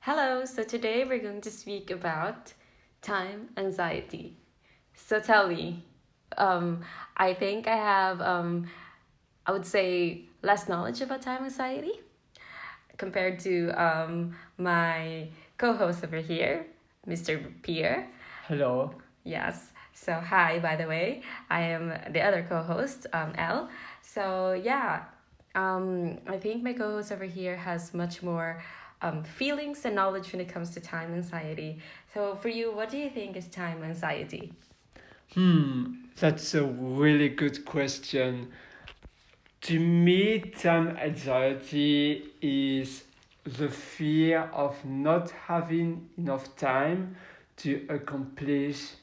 Hello, so today we're going to speak about time anxiety. So tell me, um, I think I have, I would say, less knowledge about time anxiety compared to my co host over here, Mr. Pierre. Hello. Yes. So, hi, by the way. I am the other co host, Elle. So, yeah, I think my co host over here has much more feelings and knowledge when it comes to time anxiety. So, for you, what do you think is time anxiety? That's a really good question. To me, time anxiety is the fear of not having enough time to accomplish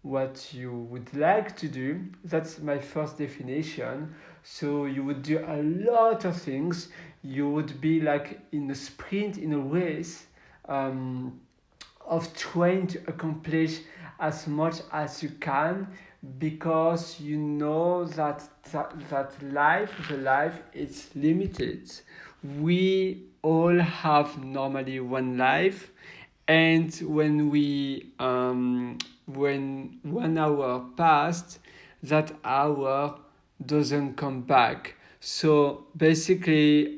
what you would like to do. That's my first definition. So you would do a lot of things. You would be like in a sprint, in a race. Um, of trying to accomplish as much as you can because you know that the life is limited. We all have normally one life, and when 1 hour passed, that hour doesn't come back. So basically,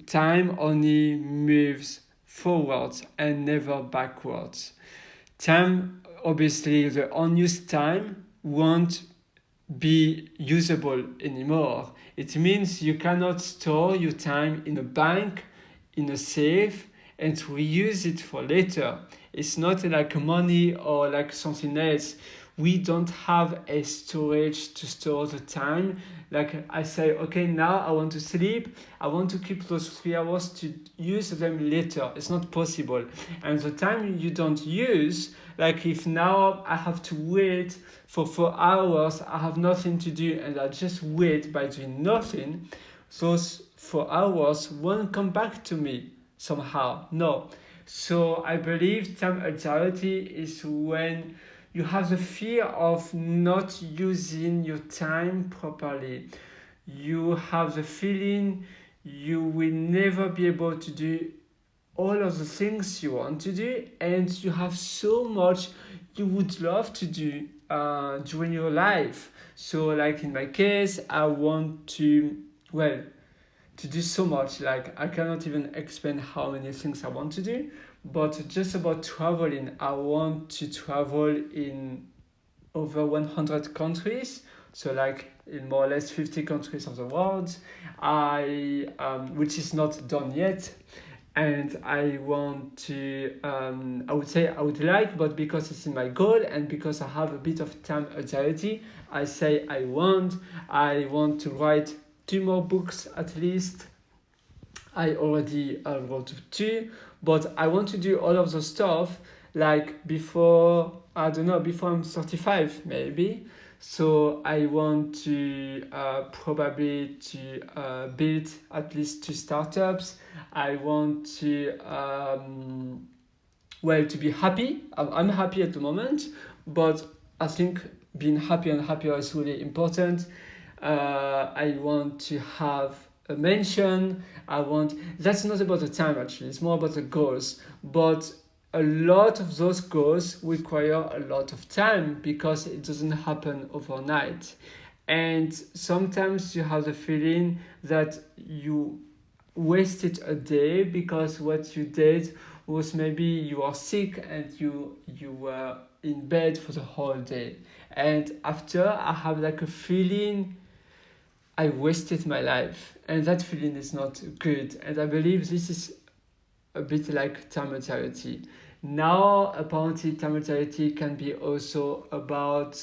time only moves forwards and never backwards. Time, obviously, the unused time won't be usable anymore. It means you cannot store your time in a bank, in a safe, and reuse it for later. It's not like money or like something else. We don't have a storage to store the time. Like I say, okay, now I want to sleep. I want to keep those 3 hours to use them later. It's not possible. And the time you don't use, like if now I have to wait for 4 hours, I have nothing to do, and I just wait by doing nothing, those 4 hours won't come back to me somehow. No. So I believe time anxiety is when you have the fear of not using your time properly. You have the feeling you will never be able to do all of the things you want to do, and you have so much you would love to do during your life. So like in my case, I want to, well, to do so much. Like I cannot even explain how many things I want to do, but just about traveling, I want to travel in over 100 countries, so like in more or less 50 countries of the world. Which is not done yet, and I want to, I would say I would like, but because it's in my goal and because I have a bit of time anxiety, I say I want to write 2 more books at least. I already wrote two, but I want to do all of the stuff like before, I don't know, before I'm 35 maybe. So I want to probably to build at least 2 startups. I want to to be happy. I'm happy at the moment, but I think being happy and happier is really important. I want to have a mention. That's not about the time actually, it's more about the goals. But a lot of those goals require a lot of time because it doesn't happen overnight. And sometimes you have the feeling that you wasted a day because what you did was maybe you are sick and you were in bed for the whole day, and after I have like a feeling I wasted my life, and that feeling is not good, and I believe this is a bit like time anxiety. Now apparently time anxiety can be also about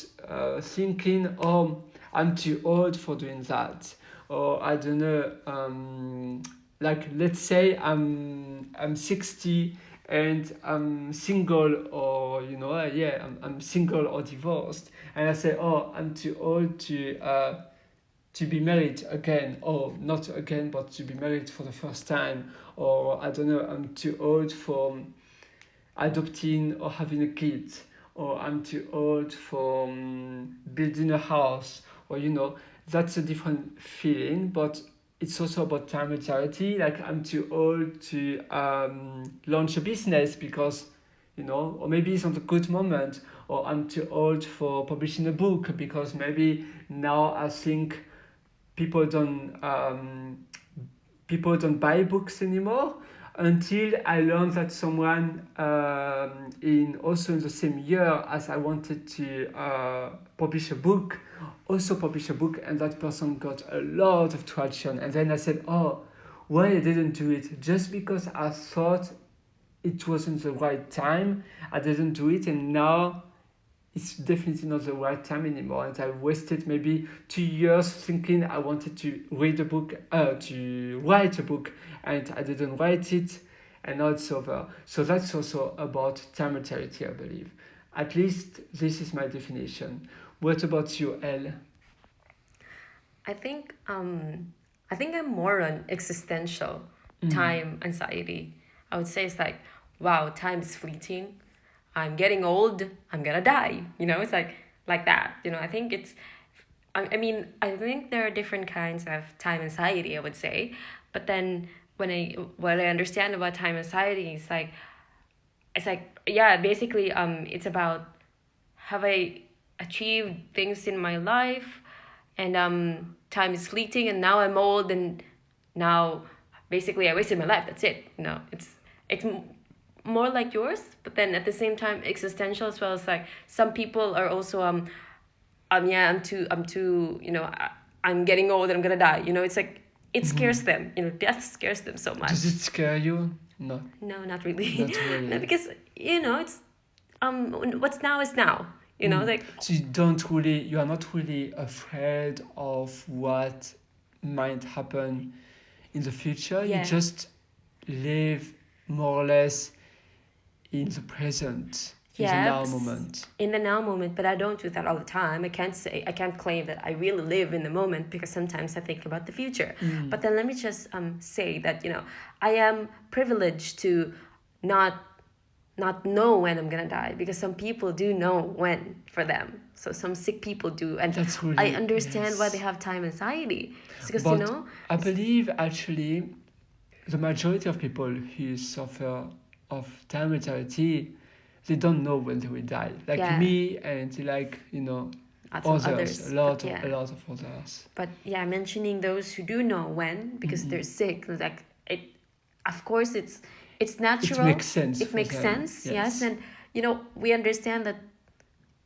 thinking, oh, I'm too old for doing that, or I don't know, like let's say I'm 60 and I'm single, or I'm single or divorced, and I say, oh, I'm too old to be married again, or not again, but to be married for the first time, or I don't know, I'm too old for adopting or having a kid, or I'm too old for building a house, or that's a different feeling. But it's also about time maturity. Like I'm too old to launch a business because, or maybe it's not a good moment, or I'm too old for publishing a book because maybe now I think people don't people don't buy books anymore, until I learned that someone in also in the same year as I wanted to publish a book, also published a book, and that person got a lot of traction. And then I said, oh, why I didn't do it? Just because I thought it wasn't the right time, I didn't do it, and now it's definitely not the right time anymore. And I wasted maybe 2 years thinking I wanted to read a book, to write a book, and I didn't write it, and now it's over. So that's also about time maturity, I believe. At least this is my definition. What about you, Elle? I think I think I'm more on existential time anxiety. I would say it's like, wow, time is fleeting. I'm getting old. I'm gonna die. It's like that. I think it's. I mean, I think there are different kinds of time anxiety, I would say, but then what I understand about time anxiety is like, yeah, basically it's about, have I achieved things in my life, and time is fleeting, and now I'm old, and now basically I wasted my life. That's it. It's more like yours, but then at the same time existential as well. As like some people are also yeah, I'm too I'm getting old and I'm gonna die. It's like it scares them. Death scares them so much. Does it scare you? No, No, not really. not No, really. because it's what's now is now. Like So you are not really afraid of what might happen in the future. You yeah. just live more or less in the present, in the Yeah, now moment. in the now moment, but I don't do that all the time. I can't claim that I really live in the moment, because sometimes I think about the future. But then let me just say that I am privileged to not know when I'm gonna die, because some people do know when for them. So some sick people do, and That's I really, understand why they yes. have time anxiety. It's because But I believe actually the majority of people who suffer of time anxiety, they don't know when they will die. Like yeah, me and some others, others, but yeah. a lot of others. But yeah, mentioning those who do know when, because they're sick, like it, of course, it's It natural. makes sense It for makes them. sense, yes, Yes. and we understand that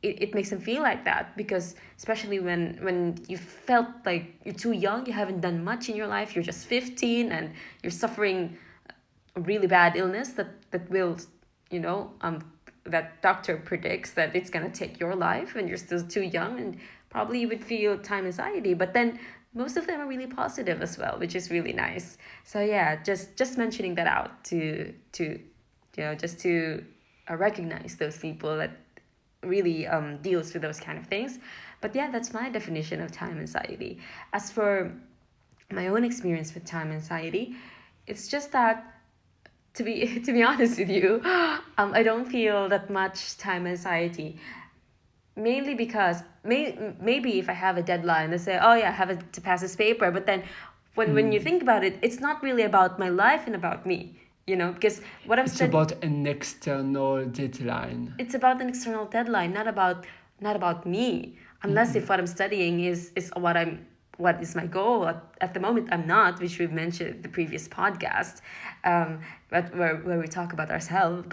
it makes them feel like that, because especially when you felt like you're too young, you haven't done much in your life, you're just 15, and you're suffering a really bad illness that will, you know, that doctor predicts that it's gonna take your life, and you're still too young, and probably you would feel time anxiety. But then most of them are really positive as well, which is really nice. So yeah, just mentioning that out to just to recognize those people that really deals with those kind of things. But yeah, that's my definition of time anxiety. As for my own experience with time anxiety, it's just that, to be to be honest with you, I don't feel that much time anxiety. Mainly because maybe if I have a deadline, they say, oh yeah, I have to pass this paper. But then when you think about it, it's not really about my life and about me. Because what I'm It's studying, about an external deadline. it's about an external deadline, not about me. Unless if what I'm studying is what is my goal. At the moment, I'm not, which we've mentioned in the previous podcast, but where we talk about ourselves.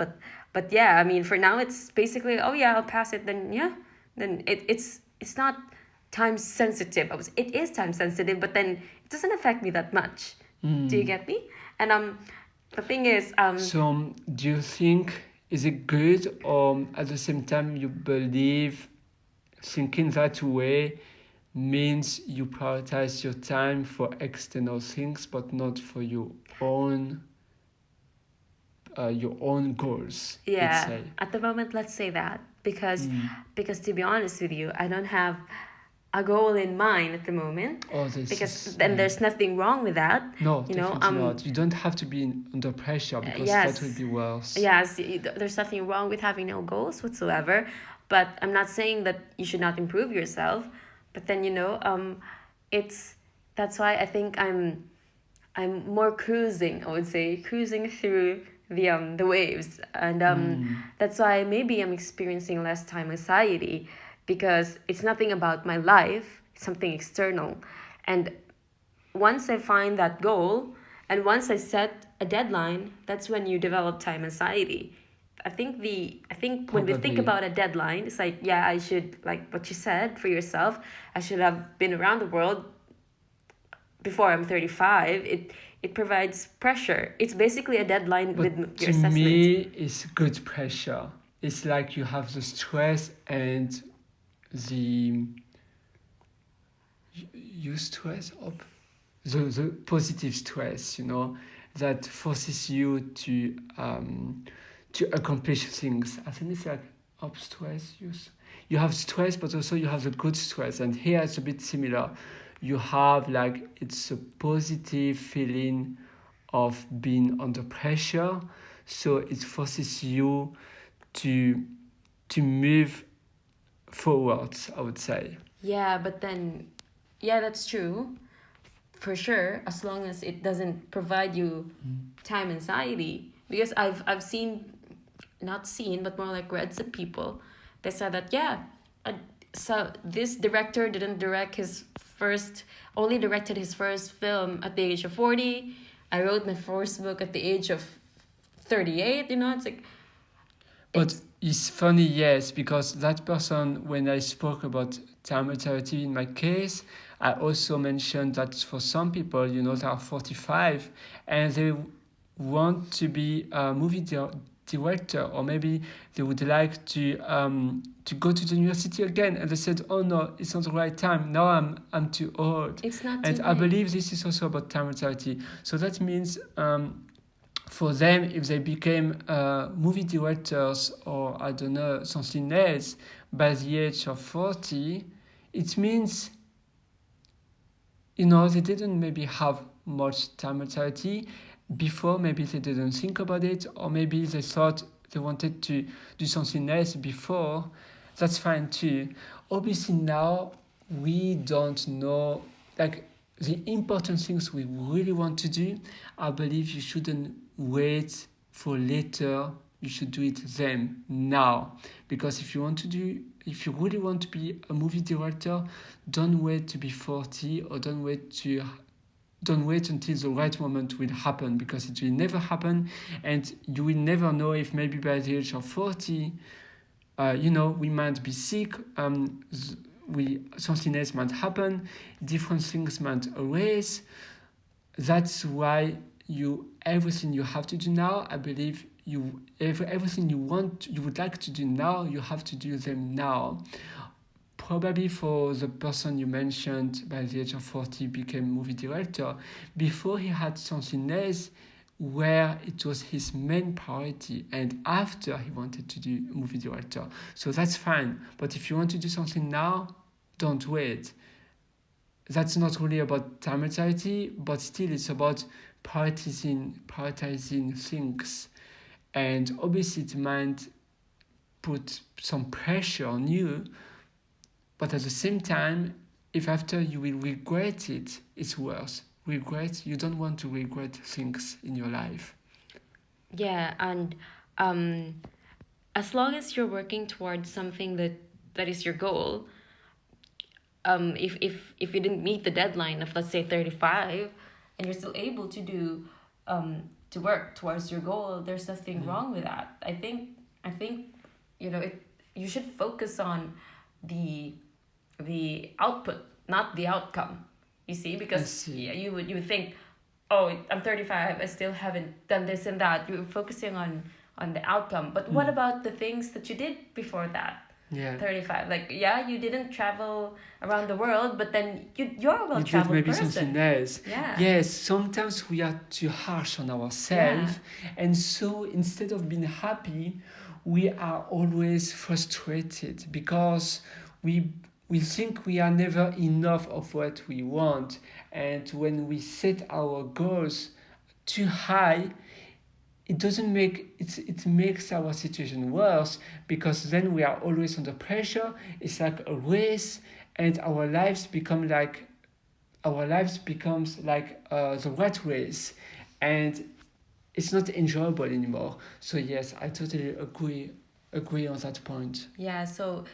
But yeah, I mean, for now it's basically, oh yeah, I'll pass it. Then yeah, then it's not time sensitive. It is time sensitive, but then it doesn't affect me that much. Do you get me? And the thing is So, do you think is it good, or at the same time you believe thinking that way means you prioritize your time for external things, but not for your own goals, let's Yeah, say? at the moment, let's say that, because Mm. to be honest with you, I don't have a goal in mind at the moment, Oh, this because is then there's nothing wrong with that. no, You know, definitely not. You don't have to be under pressure because that would yes, be worse. yes, there's nothing wrong with having no goals whatsoever. But I'm not saying that you should not improve yourself. But then it's that's why I think I'm more cruising, I would say, cruising through the waves, and that's why maybe I'm experiencing less time anxiety, because it's nothing about my life, it's something external. And once I find that goal, and once I set a deadline, that's when you develop time anxiety. I think when we think Probably. about a deadline, it's like, yeah, I should, like what you said for yourself, I should have been around the world before I'm 35. It provides pressure. It's basically a deadline with But your to assessment. me, it's good pressure. It's like you have the stress and the stress of the positive stress, that forces you to accomplish things. I think it's like up stress. You have stress, but also you have the good stress. And here it's a bit similar. You have like it's a positive feeling of being under pressure, so it forces you to move forwards, I would say. Yeah, but then, yeah, that's true for sure, as long as it doesn't provide you time anxiety. Because I've seen, not seen, but more like read some people that said that, yeah, uh, so this director didn't direct his first, only directed his first film at the age of 40. I wrote my first book at the age of 38. It's like, But it's, it's funny, yes, because that person, when I spoke about time alternative in my case, I also mentioned that for some people, they are 45 and they want to be a movie director, or maybe they would like to go to the university again, and they said, oh no, it's not the right time, now I'm too old. it's not too And I late. believe this is also about time alternative. So that means for them, if they became movie directors, or I don't know, something else, by the age of 40, it means, they didn't maybe have much time mortality before. Maybe they didn't think about it, or maybe they thought they wanted to do something else before. That's fine too. Obviously now we don't know, like, the important things we really want to do. I believe you shouldn't wait for later. You should do it then, now. Because if you really want to be a movie director, don't wait to be 40, or don't wait until the right moment will happen, because it will never happen. And you will never know if maybe by the age of 40, we might be sick, something else might happen, different things might arise. That's why everything you have to do now, I believe, everything you would like to do now, you have to do them now. Probably for the person you mentioned, by the age of 40 became movie director, before he had something else where it was his main priority, and after he wanted to do movie director. So that's fine. But if you want to do something now, don't wait. That's not really about time anxiety, but still it's about prioritizing things. And obviously it might put some pressure on you, but at the same time, if after you will regret it, it's worse. You don't want to regret things in your life. Yeah, and um, as long as you're working towards something that is your goal, if you didn't meet the deadline of, let's say, 35, and you're still able to do to work towards your goal, there's nothing wrong with that. I think it, you should focus on the output, not the outcome. You see, I because see. yeah, you would think, oh, I'm 35, I still haven't done this and that. You're focusing on the outcome, but what about the things that you did before that? Yeah. 35, like, yeah, you didn't travel around the world, but then you're a You did well-traveled maybe something person. else. Yeah. Yes, sometimes we are too harsh on Yeah. ourselves, and so instead of being happy, we are always frustrated, because we we think we are never enough of what we want. And when we set our goals too high, it makes our situation worse, because then we are always under pressure. It's like a race, and our lives become like our lives becomes like the rat race, and it's not enjoyable anymore. So yes, I totally agree on that point. Yeah, so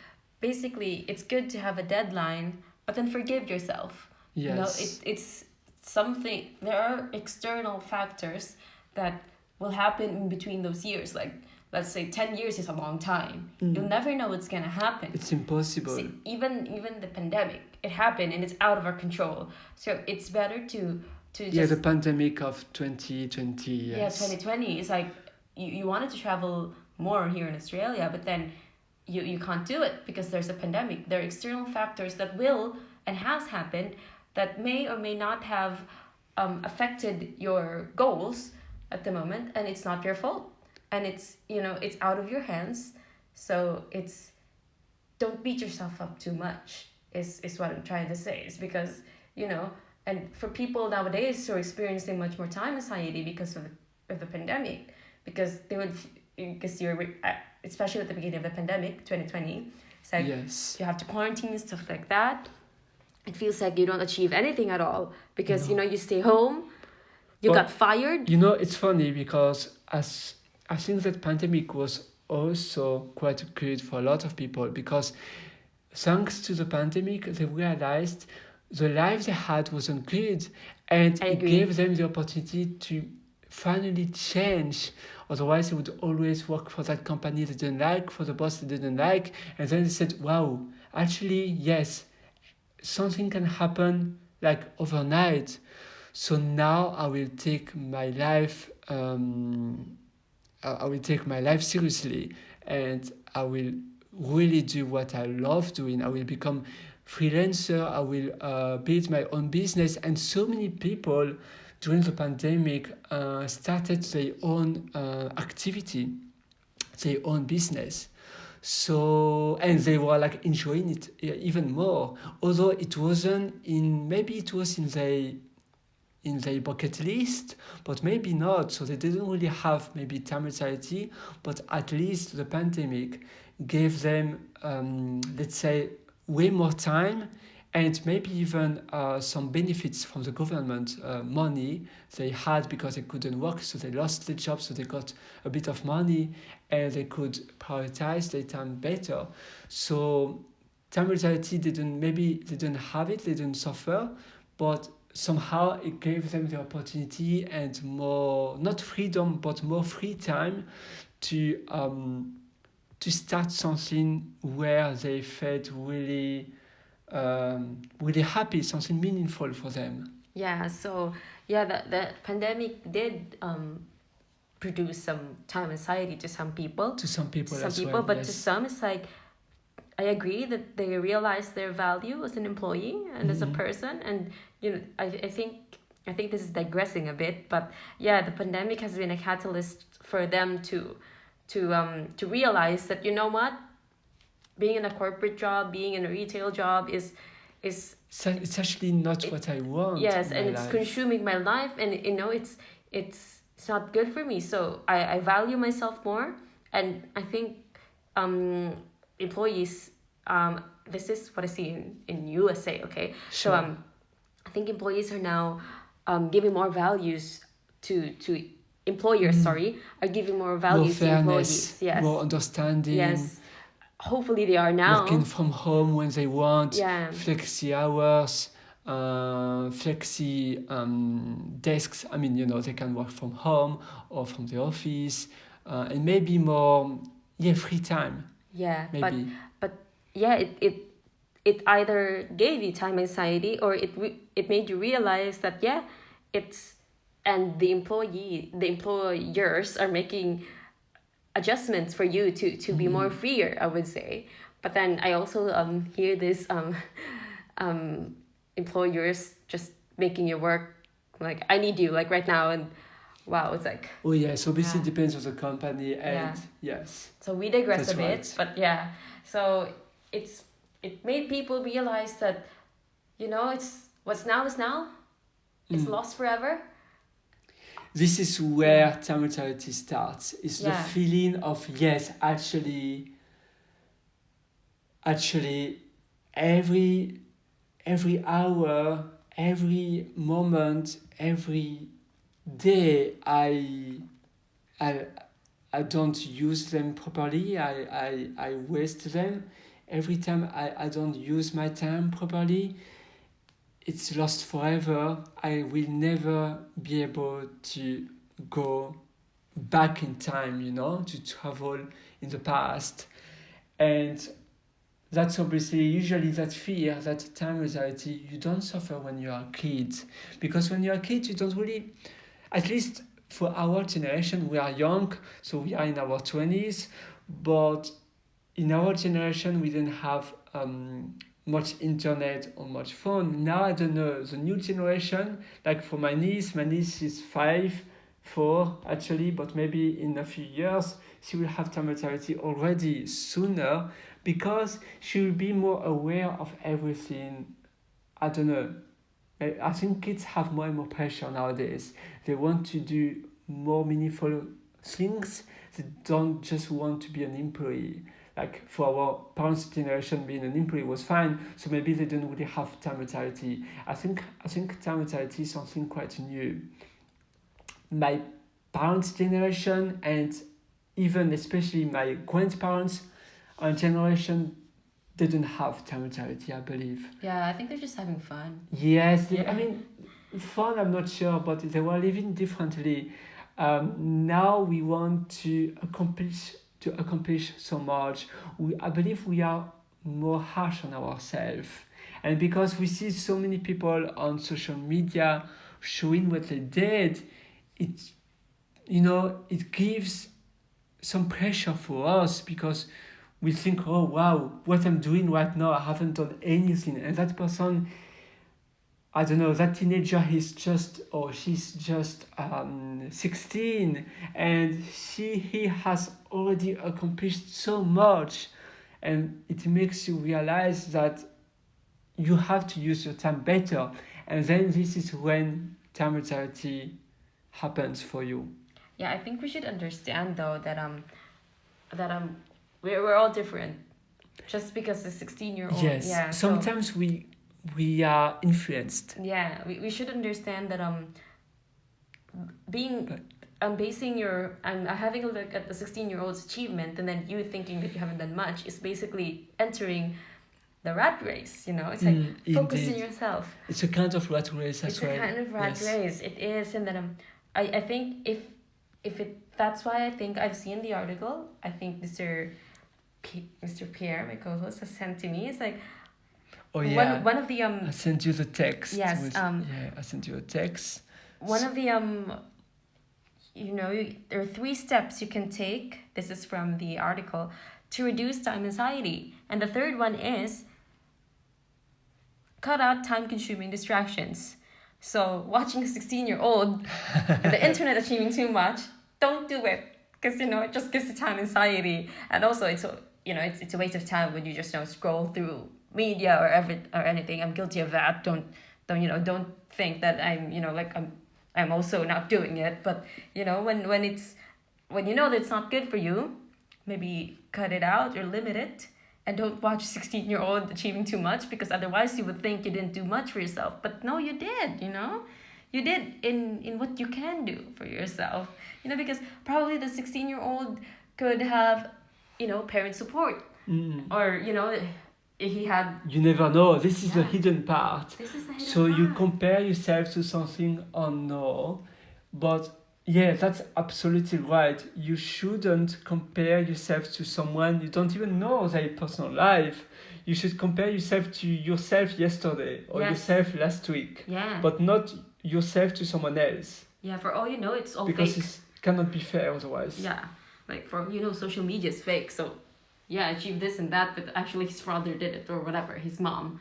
basically, it's good to have a deadline, but then forgive yourself. You know, Yes. it's something, there are external factors that will happen in between those years. Like, let's say 10 years is a long time. You'll never know what's going to happen. It's impossible. See, even the pandemic, it happened and it's out of our control. So it's better to Yeah, just the pandemic of 2020, yeah, yes. 2020 is like you wanted to travel more here in Australia, but then you can't do it because there's a pandemic. There are external factors that will and has happened that may or may not have affected your goals at the moment, and it's not your fault. And it's, you know, it's out of your hands. So it's, don't beat yourself up too much is what I'm trying to say. Is because, you know, and for people nowadays who are experiencing much more time anxiety because of the pandemic, because they would, because you're especially at the beginning of the pandemic 2020, it's like Yes. you have to quarantine and stuff like that. It feels like you don't achieve anything at all because, you know, you stay home, you But, got fired. you know, it's funny because as I think that pandemic was also quite good for a lot of people, because thanks to the pandemic, they realized the life they had wasn't good, and I it agree. gave them the opportunity to finally change. Otherwise, they would always work for that company they didn't like, for the boss they didn't like, and then they said, wow, actually, yes, something can happen like overnight. So now I will take my life. I will take my life seriously, and I will really do what I love doing. I will become freelancer. I will build my own business. And so many people during the pandemic started their own activity, their own business. So, and they were like enjoying it even more, although it wasn't in, maybe it was in their bucket list, but maybe not. So they didn't really have maybe time anxiety, but at least the pandemic gave them, let's say, way more time, and maybe even some benefits from the government money they had because they couldn't work, so they lost their job, so they got a bit of money and they could prioritize their time better. So time anxiety didn't, maybe they didn't have it, they didn't suffer, but somehow it gave them the opportunity and more, not freedom, but more free time to start something where they felt really happy, something meaningful for them. Yeah, so yeah, the pandemic did produce some time anxiety to some people. To some people as People, well, but to yes. some, it's like I agree that they realize their value as an employee and as a person, and you know, I think this is digressing a bit, but yeah, the pandemic has been a catalyst for them to realize that, you know what, being in a corporate job, being in a retail job is So it's actually not what I want yes, in and my it's life. consuming my life, and you know, it's not good for me. So I value myself more, and I think employees, this is what I see in USA, okay? So Sure. I think employees are now giving more values to employers, sorry, are giving more More values to employees. fairness, Yes. more understanding, Yes. Hopefully they are working now. from home when they want, Yeah. flexi hours, flexi desks. I mean, you know, they can work from home or from the office, and maybe more, yeah, free time. Yeah, Maybe. but yeah, it either gave you time anxiety, or it made you realize that yeah, it's, and the employers are making adjustments for you to be more freer, I would say. But then I also hear this employers just making you work like I need you like right now, and wow, it's like, Oh yes, obviously yeah. it depends on the company, and Yeah. yes, So we digress that's a bit, right. but yeah. So it made people realize that, you know, it's what's now is now. It's lost forever. This is where time anxiety starts. It's the Yeah. feeling of yes, actually, every hour, every moment, every day, I I don't use them properly. I waste them. Every time I don't use my time properly, it's lost forever. I will never be able to go back in time, to travel in the past. And that's obviously usually that fear, that time anxiety, you don't suffer when you are a kid. Because when you're a kid, you don't really, at least for our generation, we are young, so we are in our 20s, but in our generation, we didn't have much internet or much phone. Now, I don't know, the new generation, like for my niece is 4 actually, but maybe in a few years, she will have time anxiety already sooner because she will be more aware of everything. I don't know. I think kids have more and more pressure nowadays. They want to do more meaningful things. They don't just want to be an employee. Like for our parents' generation, being an employee was fine. So maybe they don't really have time anxiety. I think time anxiety is something quite new. My parents' generation and even especially my grandparents' generation didn't have time anxiety, I believe. Yeah, I think they're just having fun. Yes, Yeah. I mean, fun, I'm not sure, but they were living differently. Now we want to accomplish so much. I believe we are more harsh on ourselves, and because we see so many people on social media showing what they did, it it gives some pressure for us because we think, oh wow, what I'm doing right now, I haven't done anything, and that person, I don't know, that teenager is just or she's just 16, and he has already accomplished so much, and it makes you realize that you have to use your time better, and then this is when time anxiety happens for you. Yeah, I think we should understand though that we're all different. Just because the 16-year-old, Yes, yeah. So sometimes we are influenced. yeah, we should understand that being But basing your having a look at the 16-year-old's achievement and then you thinking that you haven't done much is basically entering the rat race. It's like focus on indeed, yourself. it's a kind of rat race It's as a well. kind of rat Yes. race. It is, and then I think if it that's why I think I've seen the article. I think Mr. Pierre, my co-host, has sent to me. It's like Oh yeah. one of the I sent you the text. yes Yeah, I sent you a text. one of the there are 3 steps you can take. This is from the article to reduce time anxiety, and the third one is cut out time-consuming distractions. So watching a 16-year-old and the internet achieving too much, don't do it because it just gives you time anxiety, and also it's a waste of time when you just scroll through media or anything. I'm guilty of that. Don't think that I'm also not doing it, but when that it's not good for you, maybe cut it out or limit it. And don't watch 16-year-old achieving too much, because otherwise you would think you didn't do much for yourself. But no, you did, You did in what you can do for yourself. Because probably the 16-year-old could have, parent support. Or, he had... You never know. This is the Yeah. hidden part. This is the hidden So you part. compare yourself to something or no, but yeah, that's absolutely right. You shouldn't compare yourself to someone you don't even know their personal life. You should compare yourself to yourself yesterday or Yes. yourself last week, Yeah. but not yourself to someone else, Yeah, for all you know, it's all because fake. it cannot be fair otherwise. Yeah, like for social media is fake. So, yeah, achieve this and that, but actually his father did it or whatever, his mom.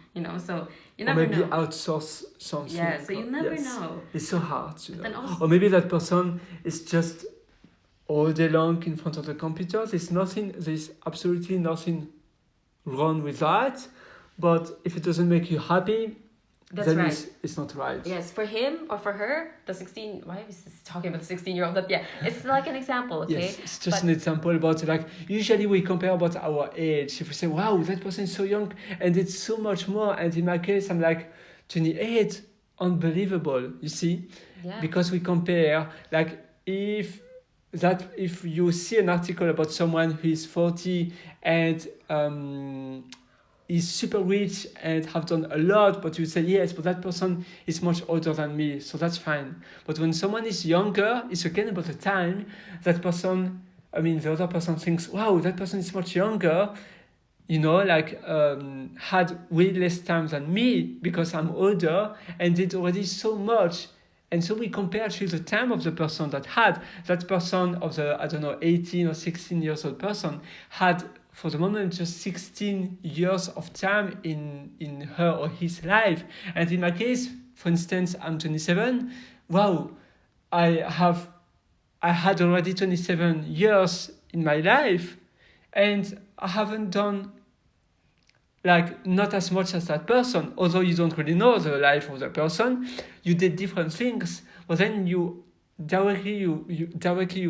So you Or never maybe know. outsource something. Yeah, so you never Yes. know. It's so hard, Then also- Or maybe that person is just all day long in front of the computer. There's absolutely nothing wrong with that. But if it doesn't make you happy, That's then right. it's not right. Yes, for him or for her, the 16. Why is this talking about the 16-year-old? But yeah, it's like an example, okay? Yes, it's just But- an example about usually we compare about our age. If we say, wow, that person is so young and it's so much more. And in my case, I'm like 28. unbelievable, you see, Yeah. because we compare, like, if you see an article about someone who is 40 and is super rich and have done a lot, but you say, yes, but that person is much older than me, so that's fine. But when someone is younger, it's again about the time. That person, I mean, the other person thinks, wow, that person is much younger, you know, like, had way less time than me because I'm older and did already so much. And so we compare actually the time of the person that person of the, I don't know, 18 or 16 years old person had for the moment just 16 years of time in her or his life. And in my case, for instance, I'm 27. Wow, I have I had already 27 years in my life and I haven't done like not as much as that person, although you don't really know the life of the person. You did different things, but then you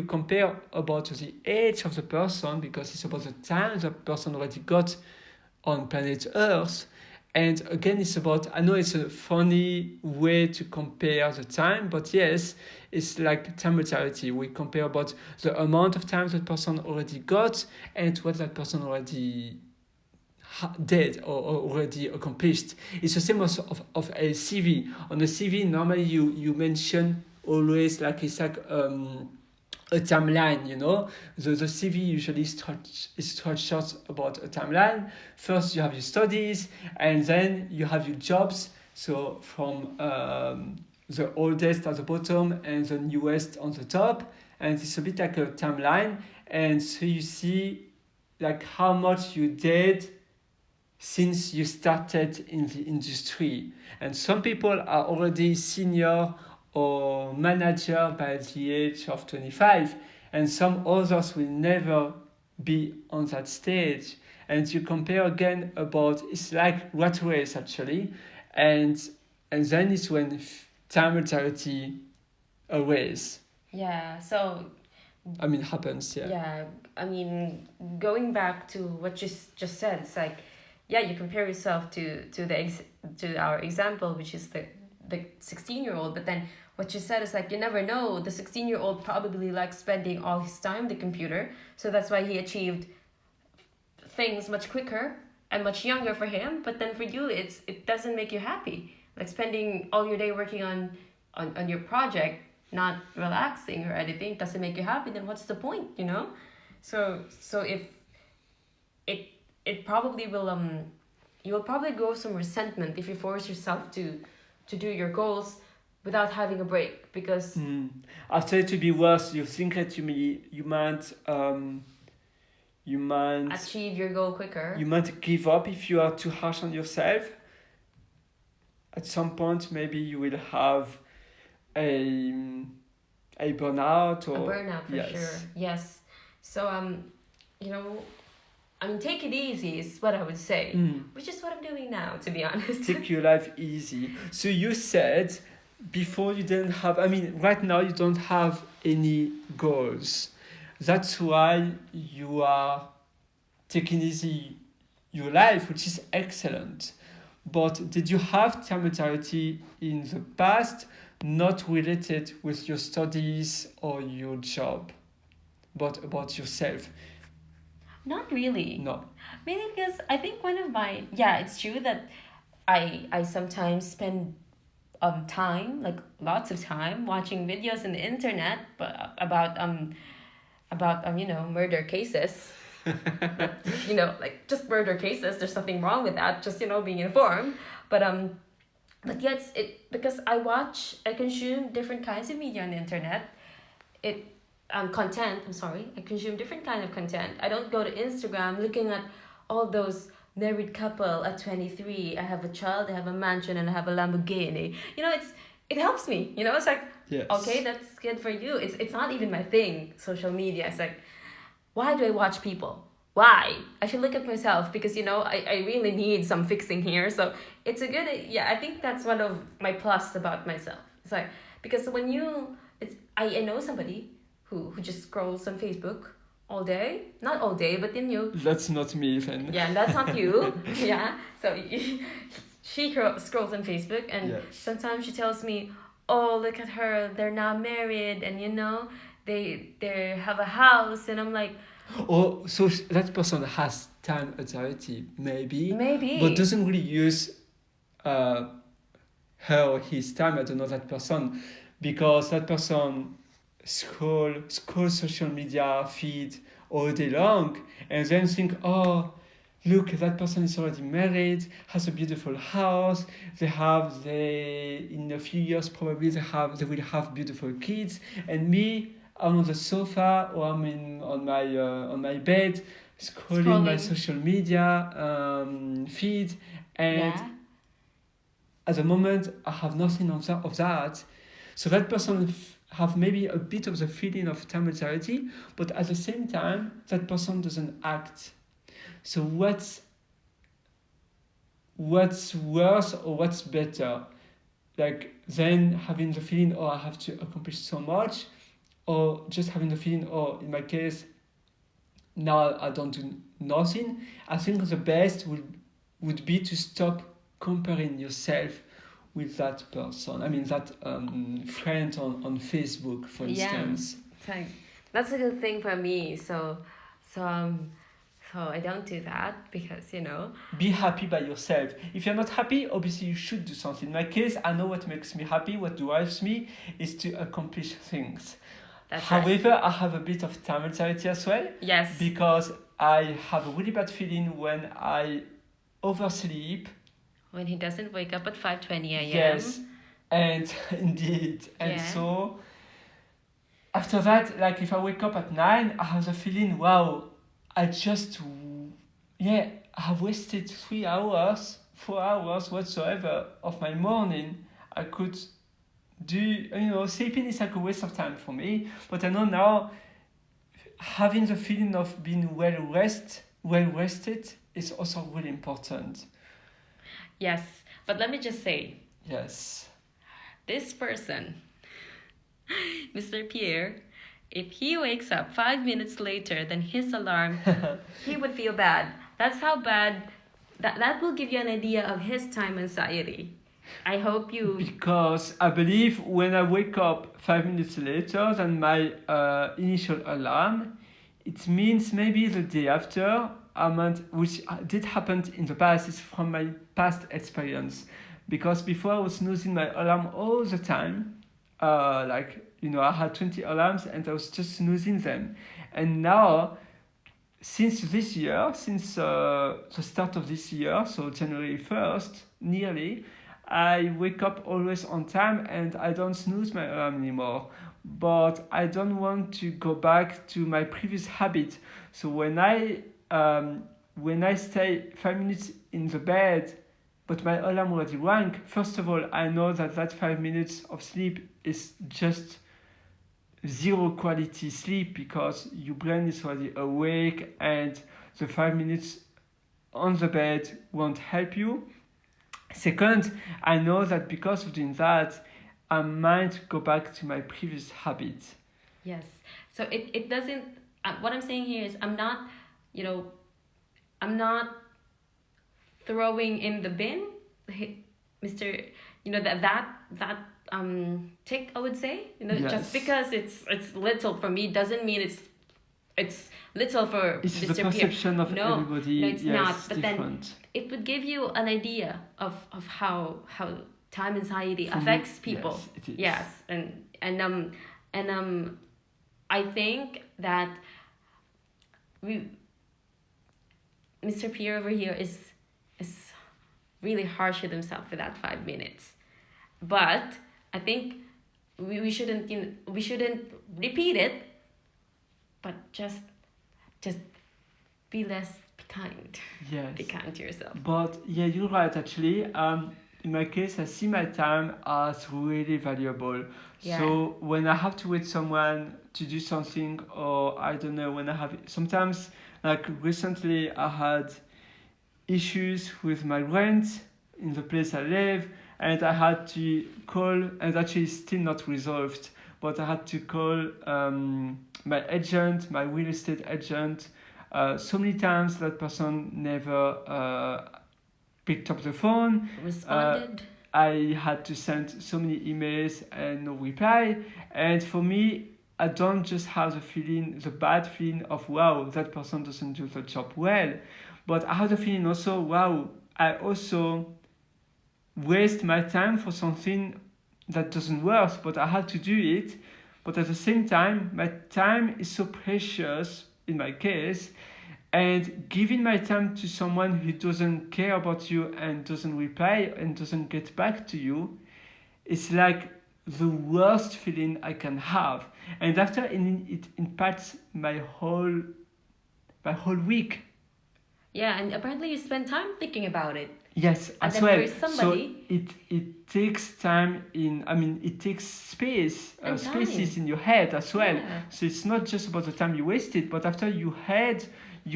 compare about the age of the person because it's about the time the person already got on planet Earth. And again, it's about, I know it's a funny way to compare the time, but yes, it's like time materiality. We compare about the amount of time that person already got and what that person already did or already accomplished. It's the same as of a CV. On a CV, normally you mention always like it's like a timeline, you know. The CV usually is structured about a timeline. First you have your studies and then you have your jobs. So from the oldest at the bottom and the newest on the top. And it's a bit like a timeline. And so you see like how much you did since you started in the industry. And some people are already senior or manager by the age of 25, and some others will never be on that stage. And you compare again about, it's like rat race actually, and then it's when time mentality arose. Yeah. So I mean, happens, yeah. yeah, I mean, going back to what you just said, it's like, yeah, you compare yourself to our example, which is the 16-year-old, but then what you said is like you never know. The 16-year-old probably likes spending all his time on the computer, so that's why he achieved things much quicker and much younger for him. But then for you, it doesn't make you happy. Like spending all your day working on your project, not relaxing or anything, doesn't make you happy. Then what's the point, you know? So if it it probably will you will probably grow some resentment if you force yourself to do your goals without having a break because After it to be worse, you think that you might achieve your goal quicker. you might give up if you are too harsh on yourself. At some point, maybe you will have a burnout or A burnout for yes. sure. Yes. So you know, I mean, take it easy is what I would say, which is what I'm doing now, to be honest. Take your life easy. So you said before you didn't have, I mean, right now you don't have any goals. That's why you are taking easy your life, which is excellent. But did you have time mentality in the past not related with your studies or your job, but about yourself? Not really. No. Maybe because I think one of my, yeah, it's true that I sometimes spend time, like lots of time, watching videos on the internet, but about you know, murder cases. You know, like just murder cases. There's nothing wrong with that. Just, you know, being informed. But yeah, it because I consume different kinds of media on the internet. It content. I'm sorry. I consume different kind of content. I don't go to Instagram looking at all those married couple at 23. I have a child. I have a mansion, and I have a Lamborghini. You know, it helps me. You know, it's like, Yes. okay, that's good for you. It's not even my thing. Social media. It's like, why do I watch people? Why? I should look at myself because, you know, I really need some fixing here. So it's a good, yeah, I think that's one of my plus about myself. It's like, because when I know somebody who just scrolls on Facebook all day, not all day, but then That's not me, then. yeah, that's not you. Yeah. So she scrolls on Facebook, and Yes. sometimes she tells me, "Oh, look at her! They're now married, and they have a house," and I'm like, Or so that person has time anxiety, maybe, but maybe, doesn't really use uh, her or his time. I don't know that person because that person scroll social media feed all day long and then think, oh, look, that person is already married, has a beautiful house, they in a few years probably they will have beautiful kids, and me, I'm on the sofa or I'm on my bed scrolling my scrolling. social media feed, and Yeah. at the moment I have nothing of that. So that person have maybe a bit of the feeling of time anxiety, but at the same time that person doesn't act. So what's worse or what's better? Like then having the feeling, oh, I have to accomplish so much, or just having the feeling, oh, in my case, now I don't do nothing. I think the best would be to stop comparing yourself with that person. I mean that friend on Facebook, for Yeah. instance. Like, that's a good thing for me. So um, so I don't do that because Be happy by yourself. If you're not happy, obviously you should do something. In my case, I know what makes me happy, what drives me is to accomplish things. that's right. However, I have a bit of time anxiety as well Yes. because I have a really bad feeling when I oversleep. When he doesn't wake up at 5:20 Yes, a.m. and indeed. And Yeah. so after that, like if I wake up at 9, I have the feeling, wow, I just, yeah, I have wasted 3 hours, 4 hours whatsoever of my morning. I could do, sleeping is like a waste of time for me. But I know now having the feeling of being well rested is also really important. Yes. But let me just say, Yes. this person, Mr. Pierre, if he wakes up 5 minutes later than his alarm, he would feel bad. That's how bad. That will give you an idea of his time anxiety. I hope you. Because I believe when I wake up 5 minutes later than my initial alarm, it means maybe the day after, which did happen in the past, is from my past experience. Because before I was snoozing my alarm all the time, I had 20 alarms and I was just snoozing them. And now, since this year, since the start of this year, so January 1st, nearly, I wake up always on time and I don't snooze my alarm anymore. But I don't want to go back to my previous habit. So when I stay 5 minutes in the bed, but my alarm already rang, first of all, I know that 5 minutes of sleep is just zero quality sleep because your brain is already awake and the 5 minutes on the bed won't help you. Second, I know that because of doing that, I might go back to my previous habit. Yes. So it doesn't. What I'm saying here is you know, I'm not throwing in the bin, Mr. That tick, I would say. Yes. Just because it's little for me doesn't mean it's little for It's the Mr. Pierre. perception of No, everybody. no, it's yes, not. But different. then it would give you an idea of how time anxiety For me, affects people. yes, it is. Yes, and I think that we Mr. Pierre over here is really harsh with himself for that 5 minutes. But I think we shouldn't we shouldn't repeat it, but just be less, be kind. Yes. Be kind to yourself. But yeah, you're right actually. In my case, I see my time as really valuable. Yeah. So when I have to wait someone to do something, or I don't know, when I have sometimes, like recently, I had issues with my rent in the place I live, and I had to call, and actually it's still not resolved. But I had to call my agent, my real estate agent. So many times that person never picked up the phone. Responded. I had to send so many emails and no reply. And for me, I don't just have the bad feeling of, wow, that person doesn't do the job well, but I have the feeling also, wow, I also waste my time for something that doesn't work, but I have to do it. But at the same time, my time is so precious in my case, and giving my time to someone who doesn't care about you and doesn't reply and doesn't get back to you, it's like the worst feeling I can have. And after it impacts my whole week. Yeah, and apparently you spend time thinking about it. Yes, And as then well. there's somebody. So it takes time it takes And spaces time. in your head as well. Yeah. So it's not just about the time you wasted, but after your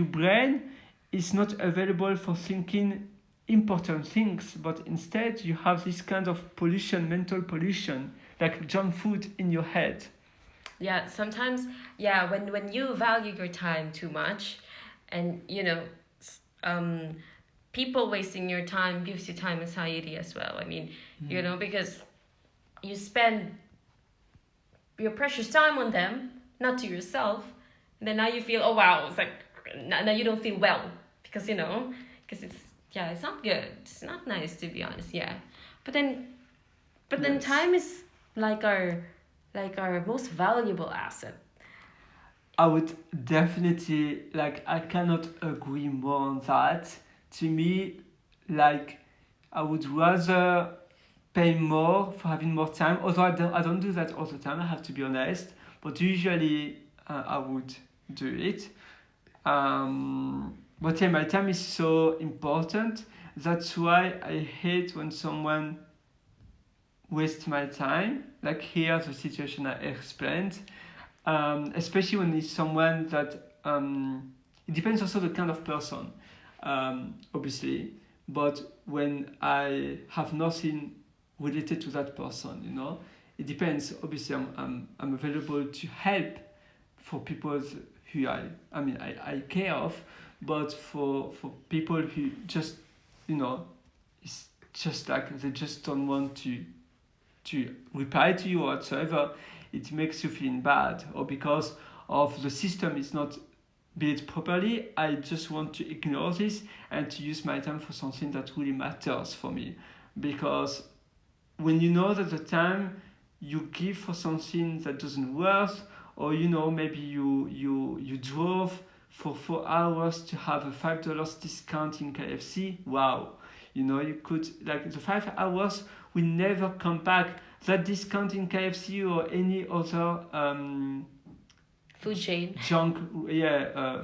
brain is not available for thinking important things, but instead you have this kind of pollution, mental pollution, like junk food in your head. Yeah, sometimes, yeah, when you value your time too much, and um, people wasting your time gives you time anxiety as well. I mean, because you spend your precious time on them, not to yourself, and then now you feel, oh wow, it's like now you don't feel well because because it's not good. It's not nice, to be honest. Yeah, but then Yes. time is like our most valuable asset. I would definitely, like, I cannot agree more on that. To me, like, I would rather pay more for having more time, although I don't do that all the time, I have to be honest, but usually I would do it. But yeah, my time is so important. That's why I hate when someone wastes my time. Like here, the situation I explained, especially when it's someone that it depends also the kind of person, obviously. But when I have nothing related to that person, it depends. Obviously, I'm available to help for people who I care of, but for people who just it's just like they just don't want to reply to you or whatsoever, it makes you feel bad, or because of the system is not built properly, I just want to ignore this and to use my time for something that really matters for me. Because when you know that the time you give for something that doesn't work, or maybe you drove for 4 hours to have a $5 discount in KFC, wow, you could, like, the 5 hours will never come back. That discount in KFC or any other Food chain. junk, yeah,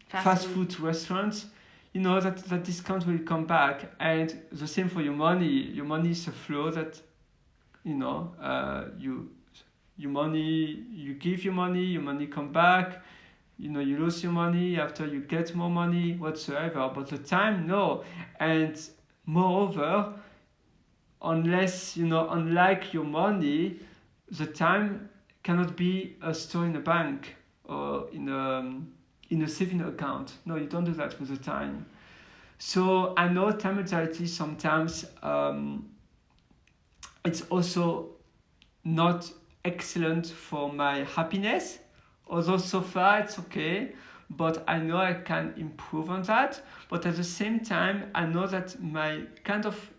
fast food restaurants, that discount will come back. And the same for your money. Your money is a flow that your money, you give your money come back. You lose your money after you get more money whatsoever, but the time, no. And moreover, unlike your money, the time cannot be stored in a bank or in a saving account. No, you don't do that with the time. So I know time anxiety sometimes, it's also not excellent for my happiness, although so far it's okay, but I know I can improve on that. But at the same time, I know that my kind of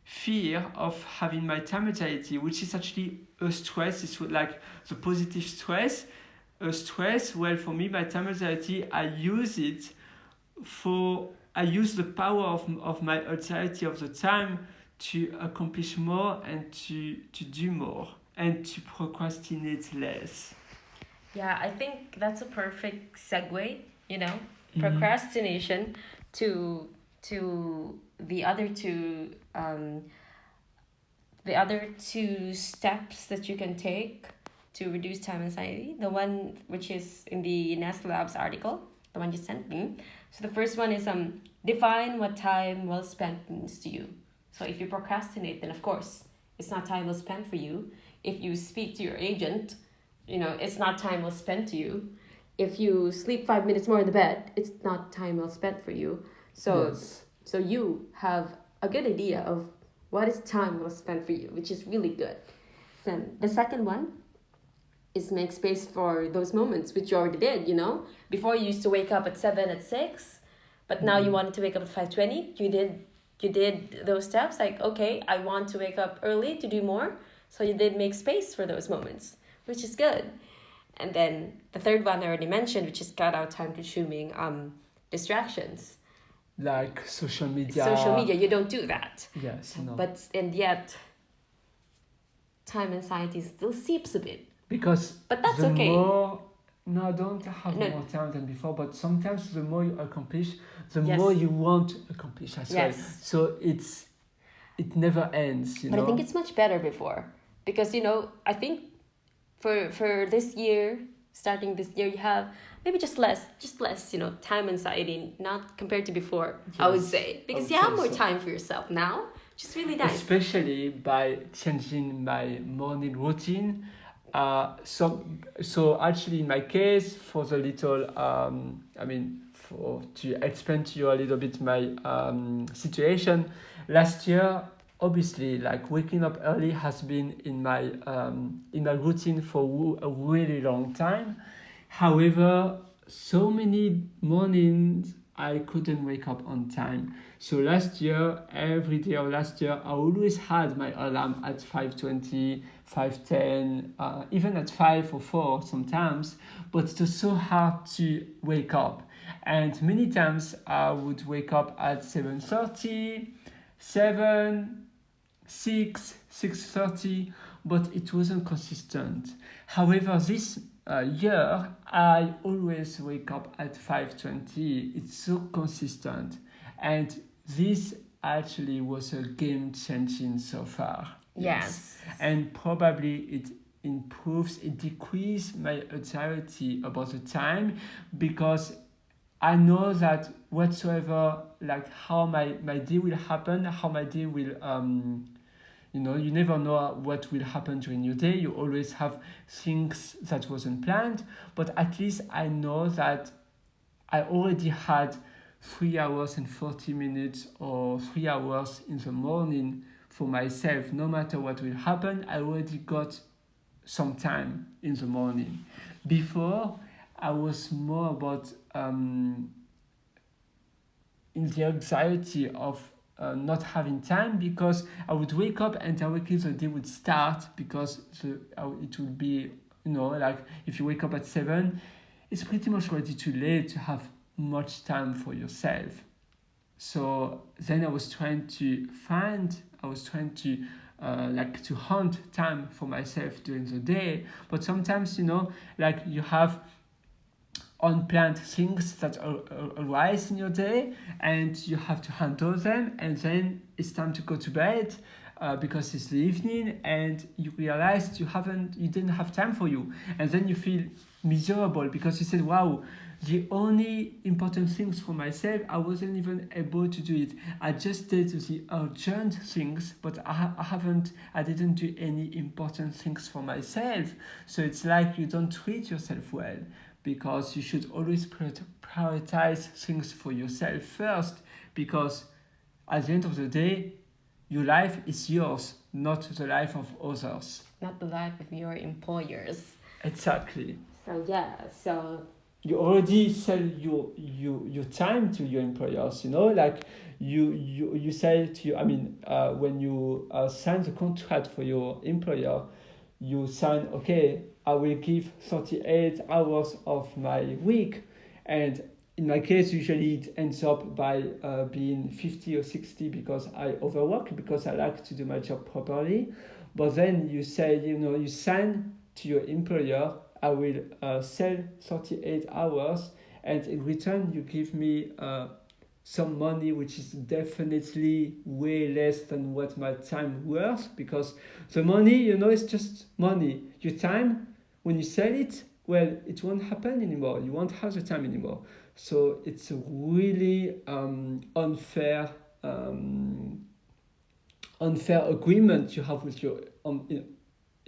fear of having my time anxiety, which is actually a stress, is like the positive stress. A stress, well, for me, my time anxiety, I use the power of my anxiety of the time to accomplish more and to do more and to procrastinate less. Yeah, I think that's a perfect segue, Mhm. procrastination to the other two steps that you can take to reduce time anxiety. The one which is in the Nest Labs article, the one you sent me. So the first one is define what time well spent means to you. So if you procrastinate, then of course it's not time well spent for you. If you speak to your agent, it's not time well spent to you. If you sleep 5 minutes more in the bed, it's not time well spent for you. So Yes. so you have a good idea of what is time well spent for you, which is really good. Then the second one is make space for those moments, which you already did, you know? Before you used to wake up at 7, at 6, but now you wanted to wake up at 5:20. You did those steps like, okay, I want to wake up early to do more. So you did make space for those moments, which is good. And then the third one I already mentioned, which is cut out time consuming distractions. Like social media. Social media, you don't do that. Yes, no. And yet time anxiety still seeps a bit. Because But that's the okay. more, no, I don't have No. more time than before, but sometimes the more you accomplish, the Yes. more you want to accomplish as well. Yes. So it never ends, you But know. I think it's much better before, because I think for this year, starting this year, you have maybe just less time anxiety, not compared to before. I would Yes, say, because would you have say more so. time for yourself now, which is really nice. Especially by changing my morning routine. So actually, in my case, for the little, for to explain to you a little bit my situation, last year, obviously, like waking up early has been in my routine for a really long time. However, so many mornings I couldn't wake up on time. So last year, every day of last year, I always had my alarm at 5:20, 5:10, even at 5 or 4 sometimes, but it was so hard to wake up. And many times I would wake up at 7:30, 7, 6, 6:30, but it wasn't consistent. However, this year, I always wake up at 5:20. It's so consistent. And this actually was a game changing so far. Yes. And probably it decreases my anxiety about the time, because I know that whatsoever, like how my day will happen, how my day will, you never know what will happen during your day. You always have things that wasn't planned, but at least I know that I already had 3 hours and 40 minutes or 3 hours in the morning for myself. No matter what will happen, I already got some time in the morning. Before, I was more about in the anxiety of not having time, because I would wake up and directly the day would start, because it would be, like if you wake up at 7, it's pretty much already too late to have much time for yourself. So then I was trying to to hunt time for myself during the day. But sometimes, like you have unplanned things that arise in your day, and you have to handle them, and then it's time to go to bed, because it's the evening, and you realize you didn't have time for you, and then you feel miserable because you said, wow, the only important things for myself, I wasn't even able to do it. I just did the urgent things, but I didn't do any important things for myself. So it's like you don't treat yourself well, because you should always prioritize things for yourself first, because at the end of the day, your life is yours, not the life of others. Not the life of your employers. Exactly. So you already sell your time to your employers, like you say to you, when you sign the contract for your employer, you sign, okay, I will give 38 hours of my week, and in my case usually it ends up by being 50 or 60, because I overwork, because I like to do my job properly. But then you say, you sign to your employer, I will sell 38 hours, and in return you give me some money, which is definitely way less than what my time worth, because the money, is just money. Your time, when you sell it, well, it won't happen anymore. You won't have the time anymore. So it's a really unfair agreement you have with your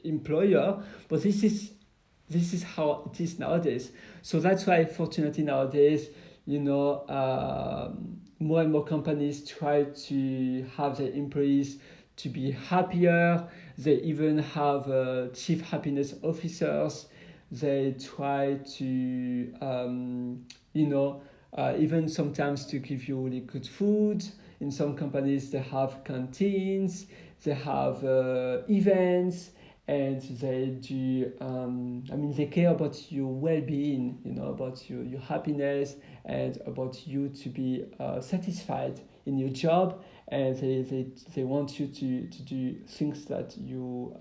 employer. But this is how it is nowadays. So that's why, fortunately, nowadays, more and more companies try to have their employees to be happier. They even have chief happiness officers. They try to, even sometimes to give you really good food. In some companies, they have canteens, they have events, and they do, they care about your well-being, about your happiness, and about you to be satisfied in your job, and they want you to do things that you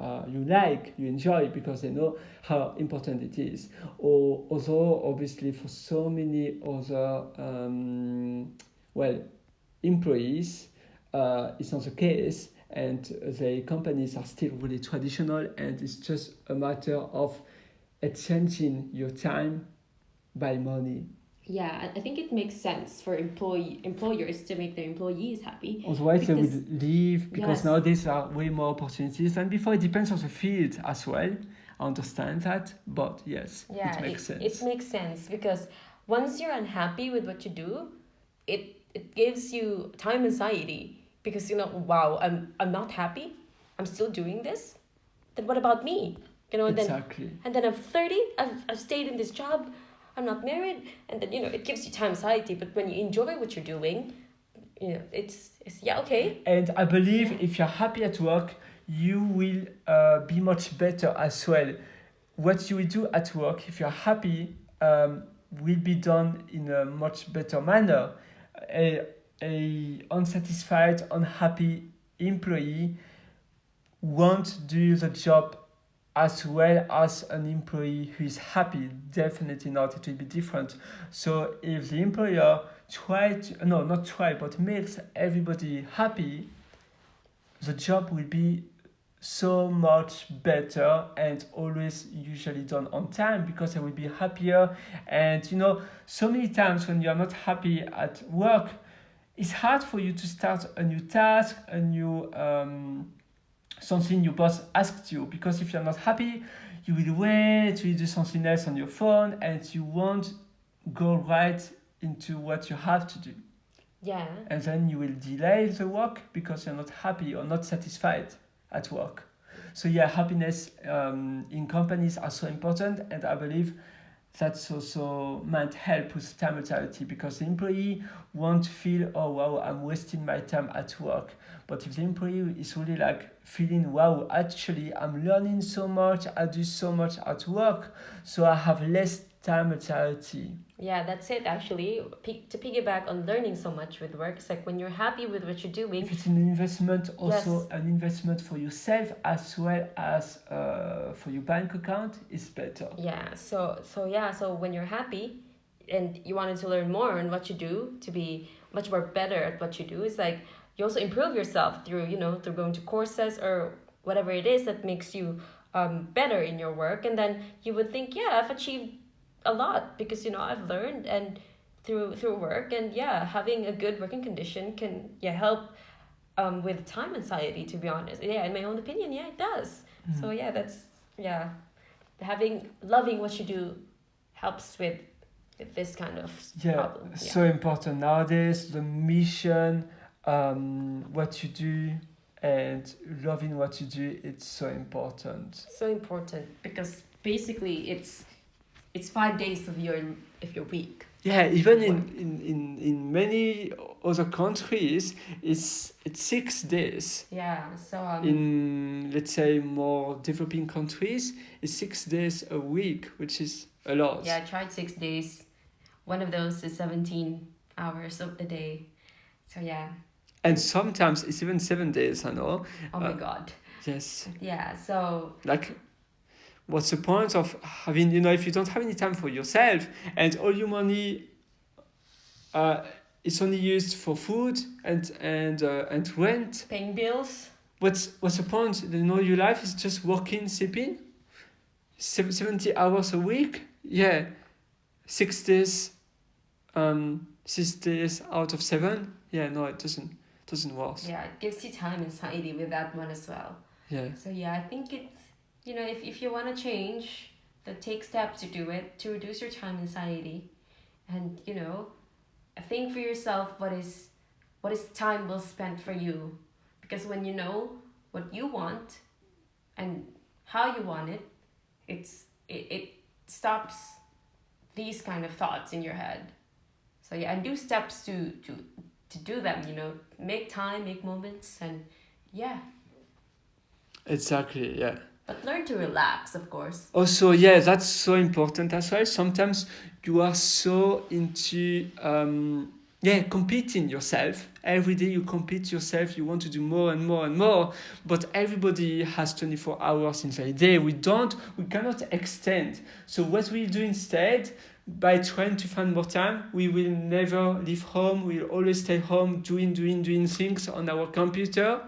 like, you enjoy, because they know how important it is. Or although obviously for so many other employees, it's not the case, and the companies are still really traditional, and it's just a matter of exchanging your time by money. Yeah, I think it makes sense for employers to make their employees happy. Otherwise, they Because would leave, because yes, nowadays there are way more opportunities than before. It depends on the field as well. I understand that, but yes, yeah, it makes it sense. makes sense because once you're unhappy with what you do, it gives you time anxiety because wow, I'm not happy. I'm still doing this. Then what about me? And then Exactly. I'm 30. I've stayed in this job. I'm not married, and then it gives you time anxiety. But when you enjoy what you're doing, it's yeah, okay. And I believe Yeah. if you're happy at work, you will be much better as well. What you will do at work, if you're happy, will be done in a much better manner. A unsatisfied, unhappy employee won't do the job as well as an employee who is happy. Definitely not. It will be different. So if the employer not try, but makes everybody happy, the job will be so much better and always usually done on time, because they will be happier. And so many times when you are not happy at work, it's hard for you to start a new task, a new something your boss asked you, because if you're not happy, you will wait, you will do something else on your phone, and you won't go right into what you have to do. Yeah. And then you will delay the work because you're not happy or not satisfied at work. So yeah, happiness in companies are so important, and I believe that's also might help with time mortality, because the employee won't feel, oh wow, I'm wasting my time at work. But if the employee is really like feeling, wow, actually I'm learning so much, I do so much at work, so I have less time mortality. Yeah, that's it actually. To piggyback on learning so much with work, it's like when you're happy with what you're doing. If it's an investment, also Yes. an investment for yourself as well as for your bank account, is better. Yeah. So when you're happy and you wanted to learn more on what you do to be much more better at what you do, it's like you also improve yourself through through going to courses or whatever it is that makes you better in your work, and then you would think, yeah, I've achieved a lot because I've learned and through work, and yeah, having a good working condition can help with time anxiety, to be honest. Yeah, in my own opinion, yeah, it does. So yeah, that's yeah, having loving what you do helps with this kind of Yeah, problem. Yeah, so important nowadays. The mission, what you do, and loving what you do, it's so important. so important because basically it's 5 days of your week. Yeah, even Work. in many other countries, it's 6 days. Yeah, so In, let's say, more developing countries, it's 6 days a week, which is a lot. yeah, I tried 6 days. One of those is 17 hours of the day. So yeah. And sometimes it's even 7 days, I know. Oh my god. Yes. Yeah, so Like, what's the point of having, if you don't have any time for yourself, and all your money is only used for food and rent? paying bills. What's the point? Your life is just working, sleeping, 70 hours a week. Yeah, 6 days, 6 days out of 7. Yeah, no, it doesn't work. Yeah, it gives you time anxiety with that one as well. Yeah. So yeah, I think it's if you want to change, then take steps to do it to reduce your time anxiety, and think for yourself what is time well spent for you, because when you know what you want and how you want it, it stops these kind of thoughts in your head. So yeah, and do steps to do them, you know, make time, make moments, and yeah, Exactly, yeah. but learn to relax, of course. Also, yeah, that's so important as well. Sometimes you are so into yeah, competing yourself. Every day you compete yourself, you want to do more and more and more, but everybody has 24 hours in their day. We cannot extend. So what we'll do instead, by trying to find more time, we will never leave home. We'll always stay home doing things on our computer.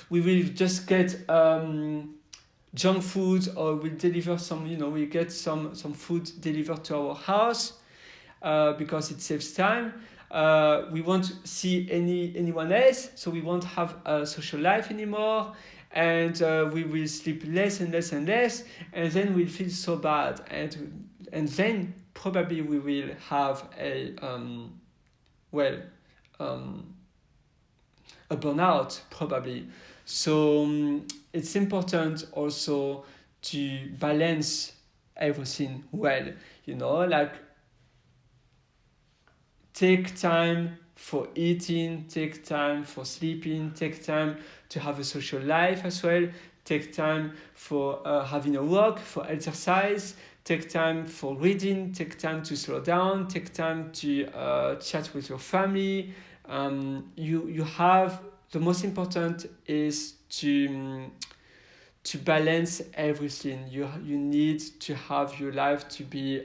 We will just get junk food, or we deliver some, we get some food delivered to our house, because it saves time. We won't see anyone else, so we won't have a social life anymore, and we will sleep less and less and less, and then we'll feel so bad, and then probably we will have well um, a burnout probably. So it's important also to balance everything well, like take time for eating, take time for sleeping, take time to have a social life as well, take time for having a walk, for exercise, take time for reading, take time to slow down, take time to chat with your family. You have, the most important is to balance everything. You need to have your life to be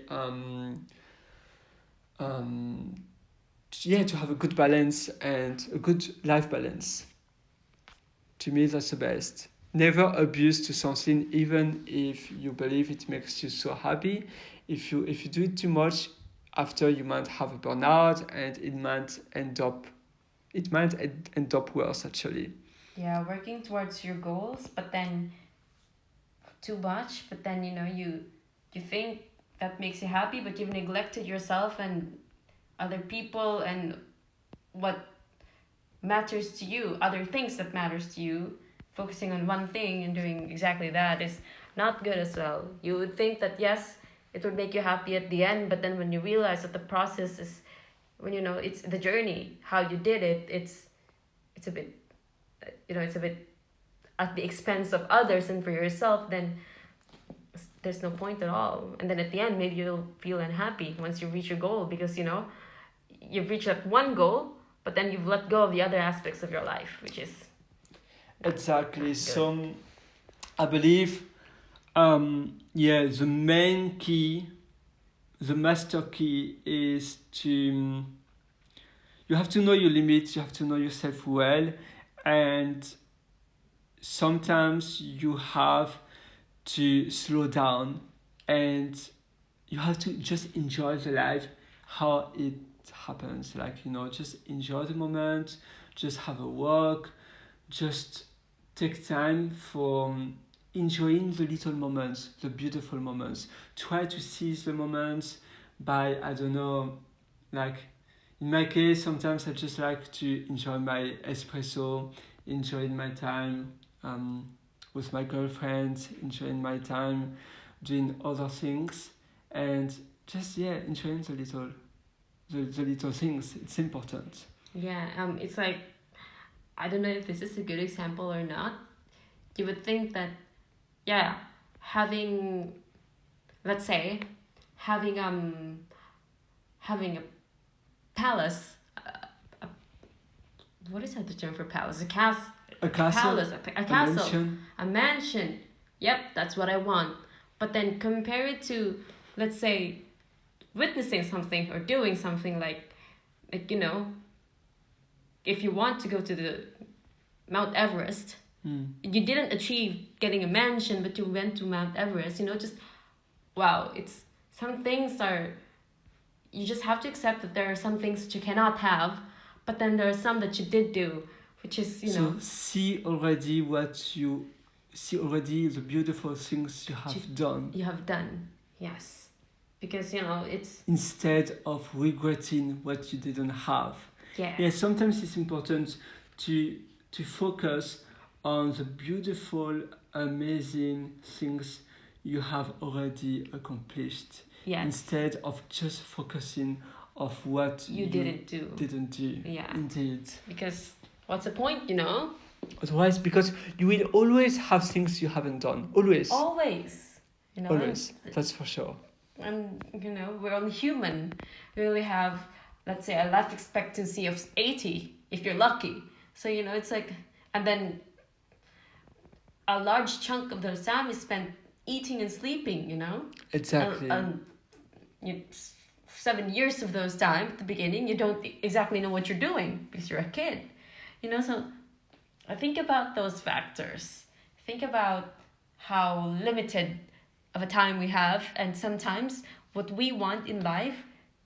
to have a good balance and a good life balance. To me, that's the best. Never abuse to something, even if you believe it makes you so happy. If you do it too much, after you might have a burnout, and it might end up worse actually. Yeah, working towards your goals, but then too much, but then you think that makes you happy, but you've neglected yourself and other people and what matters to you, other things that matters to you. Focusing on one thing and doing exactly that is not good as well. You would think that yes, it would make you happy at the end, but then when you realize that the process is, when it's the journey, how you did it, it's a bit, it's a bit at the expense of others and for yourself, then there's no point at all. And then at the end, maybe you'll feel unhappy once you reach your goal, because you've reached that one goal, but then you've let go of the other aspects of your life, which is exactly. good. So I believe the main key, the master key is to you have to know your limits, you have to know yourself well, and sometimes you have to slow down, and you have to just enjoy the life how it happens, like just enjoy the moment, just have a walk, just take time for enjoying the little moments, the beautiful moments. Try to seize the moments by, I don't know, like in my case, sometimes I just like to enjoy my espresso, enjoying my time with my girlfriend, enjoying my time doing other things, and just enjoying the little things. It's important. Yeah, it's like, I don't know if this is a good example or not. You would think that, yeah, having, let's say, having a palace, what is that the term for palace? A castle. A castle, palace, a castle, mansion. a mansion. Yep, that's what I want. But then compare it to, let's say, witnessing something or doing something like if you want to go to the Mount Everest, you didn't achieve getting a mansion, but you went to Mount Everest. Just wow. It's some things are. You just have to accept that there are some things that you cannot have, but then there are some that you did do, which is So see already the beautiful things you have done. You have done, yes. because you know it's instead of regretting what you didn't have. yeah Yeah, sometimes it's important to focus on the beautiful, amazing things you have already accomplished yes instead of just focusing of what you didn't do didn't do. yeah Indeed. because what's the point, you know? Otherwise, because you will always have things you haven't done. Always. Always, you know. Always. That's for sure. And you know, we're only human. We only have, let's say, a life expectancy of 80 if you're lucky. So you know, it's like, and then a large chunk of those time is spent eating and sleeping, you know. Exactly. And you, 7 years of those time at the beginning, you don't exactly know what you're doing because you're a kid, you know. So I think about those factors. Think about how limited of a time we have, and sometimes what we want in life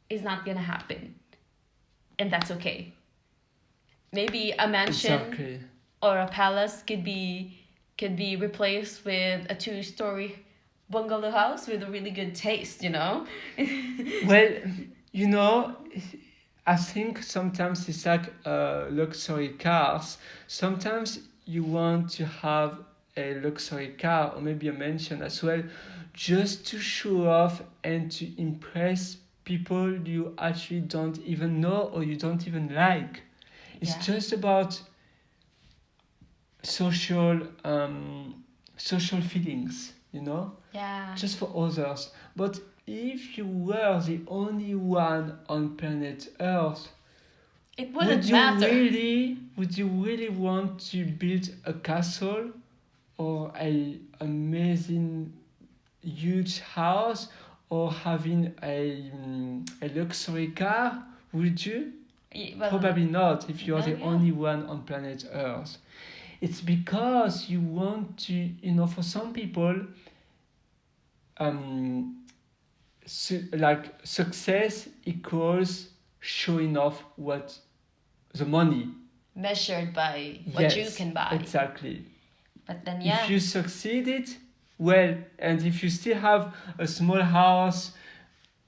is not gonna happen, and that's okay. Maybe a mansion Exactly. or a palace could be replaced with a 2-story bungalow house with a really good taste, you know. Well, you know, I think sometimes it's like luxury cars. Sometimes you want to have a luxury car or maybe a mansion as well, just to show off and to impress people you actually don't even know or you don't even like. It's Yeah. just about social social feelings, you know, Yeah. just for others. But if you were the only one on planet Earth, It wouldn't matter. would you really want to build a castle or a amazing huge house or having a luxury car? Would you? Well, Probably not if you are no, the yeah. only one on planet Earth. It's because you want to, you know, for some people, like success equals showing off what the money. Measured by what you Yes, can buy. exactly. But then, yeah. If you succeeded, well, and if you still have a small house,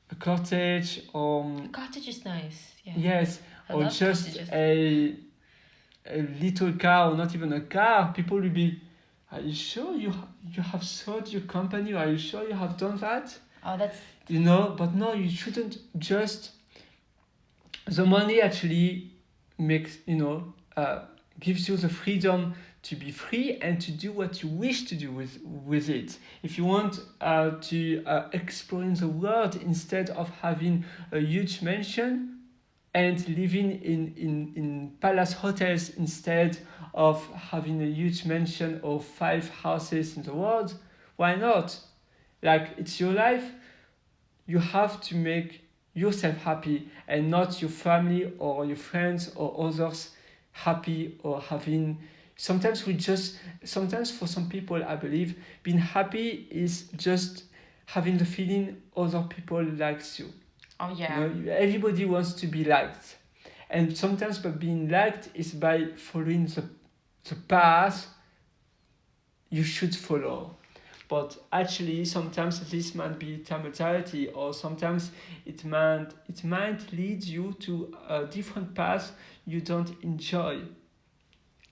a cottage, A cottage is nice. Yeah. yes, I or love just cottages. a little car or not even a car, people will be, are you sure you have sold your company? Are you sure you have done that? Oh, that's You know, but no, you shouldn't just. The money actually makes, you know, gives you the freedom to be free and to do what you wish to do with it. If you want to explore in the world instead of having a huge mansion and living in palace hotels instead of having a huge mansion or 5 houses in the world, why not? Like, it's your life, you have to make yourself happy and not your family or your friends or others happy or having. Sometimes for some people, I believe being happy is just having the feeling other people likes you. oh yeah. You know, everybody wants to be liked, and sometimes by being liked is by following the path you should follow. But actually, sometimes this might be temporary, or sometimes it might lead you to a different path you don't enjoy.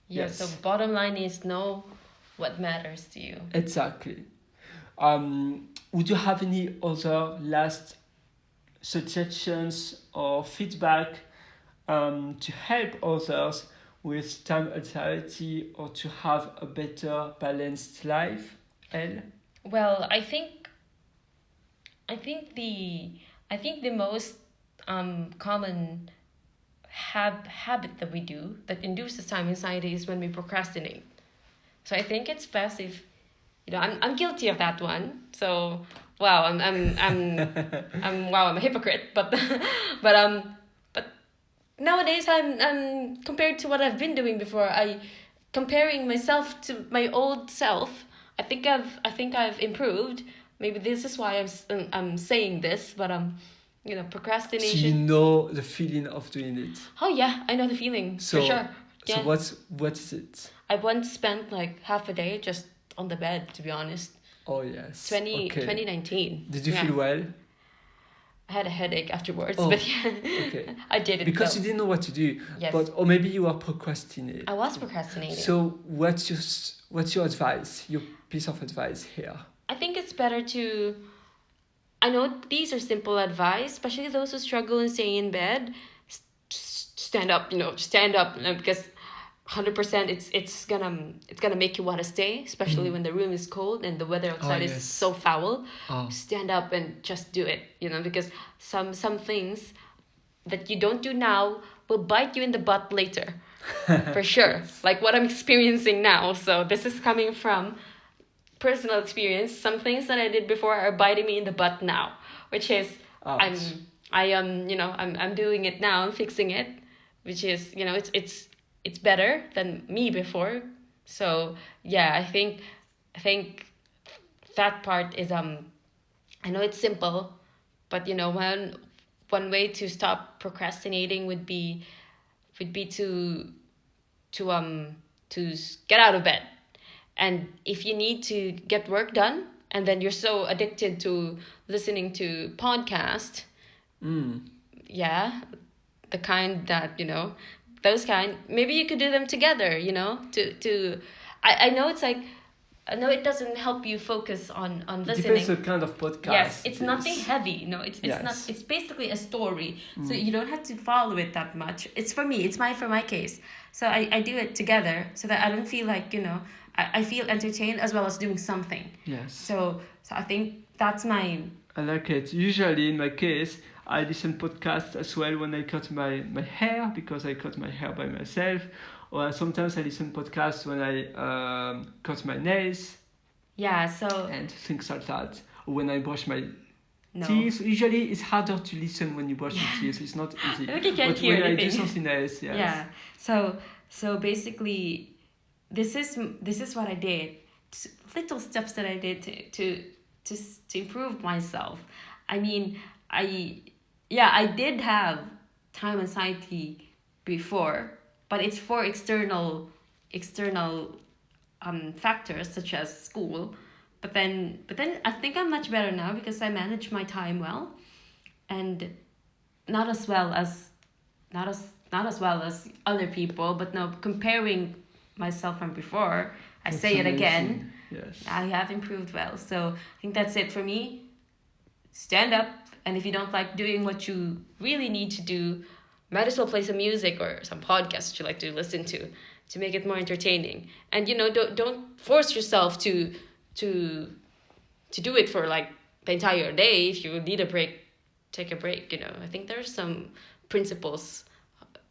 Yeah. Yes. So bottom line is know what matters to you. Exactly. Would you have any other last suggestions or feedback to help others with time anxiety or to have a better balanced life? Elle? Well, I think the most common habit that we do that induces time anxiety is when we procrastinate. So I think it's best if I'm guilty of that one. So wow, I'm a hypocrite, but but nowadays I'm compared to what I've been doing before. I comparing myself to my old self. I think I've improved. Maybe this is why I'm saying this, but So you procrastination. know the feeling of doing it. Oh yeah, I know the feeling for So sure. so Yeah. what is it? I once spent like half a day just on the bed, to be honest. Oh yes. 20, Okay. 2019. Did you Yeah. feel well? I had a headache afterwards, Oh, but yeah, okay. I did it Because though. you didn't know what to do, Yes, but or maybe you are procrastinating. I was procrastinating. So what's your advice? Your piece of advice here? I think it's better to. I know these are simple advice, especially those who struggle in staying in bed. Stand up, stand up, because 100% it's gonna make you want to stay, especially when the room is cold and the weather outside is yes. so foul. Oh. Stand up and just do it, because some things that you don't do now will bite you in the butt later, for sure. Like what I'm experiencing now. So this is coming from personal experience. Some things that I did before are biting me in the butt now, which is Ouch. I'm doing it now. I'm fixing it, which is it's better than me before. So yeah, I think that part is I know it's simple, but one way to stop procrastinating would be to get out of bed. And if you need to get work done and then you're so addicted to listening to podcast, yeah, the kind that those kind, maybe you could do them together, to I know it's like, I know it doesn't help you focus on listening. Depends the kind of podcast. Yes, it's it nothing is. heavy. No, it's Yes. not. It's basically a story, so you don't have to follow it that much. It's for me. It's for my case. So I do it together so that I don't feel like I feel entertained as well as doing something. Yes. So I think that's my. I like it. Usually, in my case, I listen podcasts as well when I cut my hair, because I cut my hair by myself. Or sometimes I listen podcasts when I cut my nails Yeah. So and things like that. Or when I brush my no. teeth. Usually, it's harder to listen when you brush your teeth. It's not easy. Like you can't But hear when I do anything. something else, yes. Yeah. So basically, this is what I did. Little steps that I did to improve myself. I mean, I did have time anxiety before, but it's for external factors such as school. But then I think I'm much better now because I manage my time well, and not as well as not as well as other people, but no, comparing myself from before, I That's say it amazing. again, Yes. I have improved well. So I think that's it for me. Stand up, and if you don't like doing what you really need to do, might as well play some music or some podcasts that you like to listen to make it more entertaining. And don't force yourself to do it for like the entire day. If you need a break, take a break. I think there's some principles,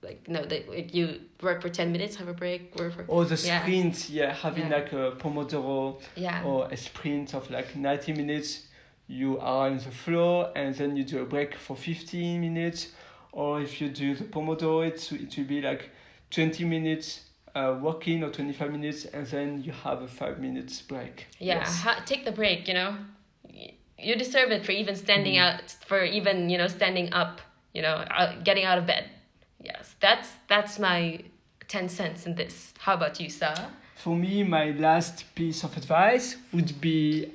like that you work for 10 minutes, have a break, work for Or the yeah. sprint, having Yeah. like a Pomodoro Yeah. or a sprint of like 90 minutes. You are on the floor and then you do a break for 15 minutes. Or if you do the Pomodoro, it will be like 20 minutes working or 25 minutes, and then you have a 5 minutes break. Yeah, Yes. take the break. You deserve it for even standing out, for even standing up. Getting out of bed. Yes, that's my 10 cents in this. How about you, Sarah? For me, my last piece of advice would be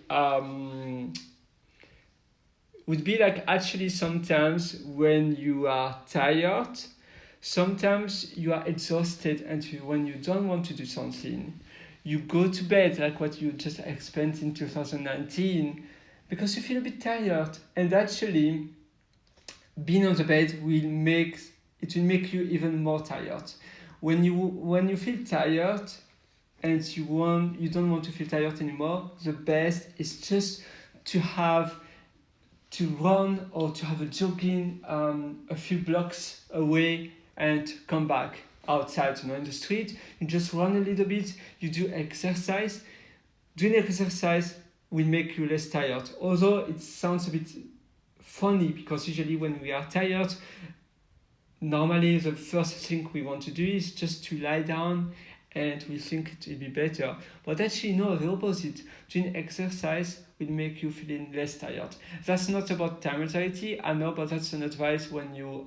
like, actually, sometimes when you are tired, sometimes you are exhausted, and when you don't want to do something, you go to bed, like what you just experienced in 2019, because you feel a bit tired. And actually, being on the bed will make you even more tired. When you feel tired and you don't want to feel tired anymore, the best is just to run or to have a jogging a few blocks away and come back outside, in the street. You just run a little bit, you do exercise. Doing exercise will make you less tired. Although it sounds a bit funny, because usually when we are tired, normally the first thing we want to do is just to lie down, and we think it will be better. But actually, no, the opposite. Doing exercise will make you feeling less tired. That's not about time anxiety, I know, but that's an advice when you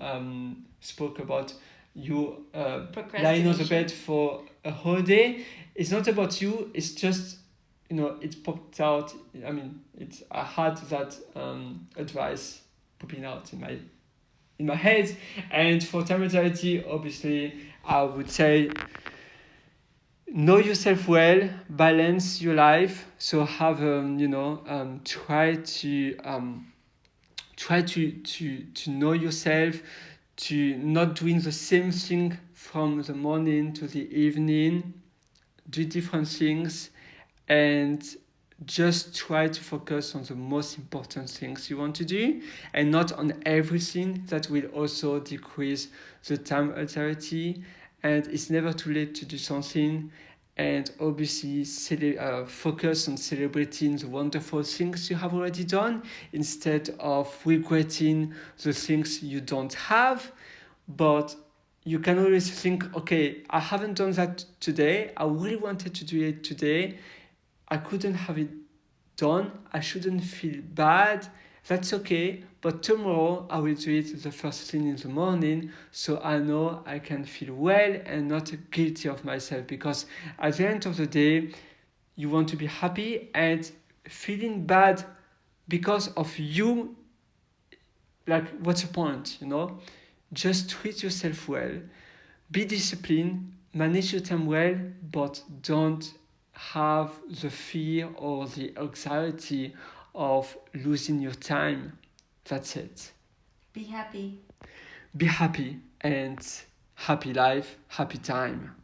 spoke about you lying on the bed for a whole day. It's not about you, it's just, it popped out. I mean, I had that advice popping out in my head. And for time anxiety, obviously, I would say know yourself well, balance your life. So have try to know yourself, to not doing the same thing from the morning to the evening, do different things, and just try to focus on the most important things you want to do and not on everything. That will also decrease the time anxiety. And it's never too late to do something. And obviously focus on celebrating the wonderful things you have already done instead of regretting the things you don't have. But you can always think, okay, I haven't done that today, I really wanted to do it today, I couldn't have it done, I shouldn't feel bad, that's okay, but tomorrow I will do it the first thing in the morning, so I know I can feel well and not guilty of myself. Because at the end of the day, you want to be happy, and feeling bad because of you, like, what's the point, Just treat yourself well, be disciplined, manage your time well, but don't have the fear or the anxiety of losing your time. That's it. Be happy. Be happy, and happy life, happy time.